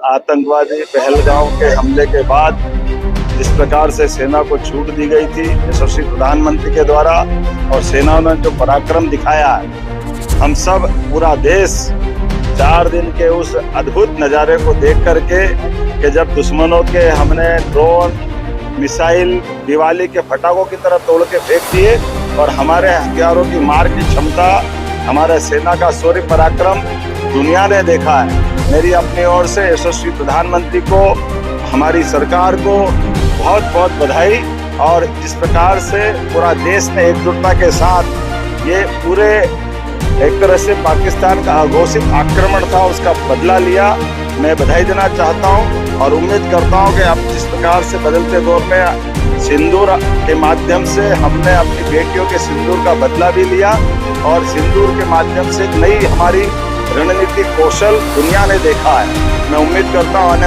आतंकवादी पहलगाम के हमले के बाद जिस प्रकार से सेना को छूट दी गई थी यशस्वी प्रधानमंत्री के द्वारा और सेना ने जो पराक्रम दिखाया है, हम सब पूरा देश 4 दिन के उस अद्भुत नज़ारे को देख करके कि जब दुश्मनों के हमने ड्रोन मिसाइल दिवाली के पटाखों की तरह तोड़ के फेंक दिए और हमारे हथियारों की मार की क्षमता, हमारे सेना का शौर्य पराक्रम दुनिया ने देखा है। मेरी अपनी ओर से यशस्वी प्रधानमंत्री को, हमारी सरकार को बहुत बहुत बधाई। और जिस प्रकार से पूरा देश ने एकजुटता के साथ ये पूरे एक तरह से पाकिस्तान का अघोषित आक्रमण था उसका बदला लिया, मैं बधाई देना चाहता हूं और उम्मीद करता हूं कि अब जिस प्रकार से बदलते दौर में सिंदूर के माध्यम से हमने अपनी बेटियों के सिंदूर का बदला भी लिया और सिंदूर के माध्यम से नई हमारी रणनीतिक कौशल दुनिया ने देखा है। मैं उम्मीद करता हूं आने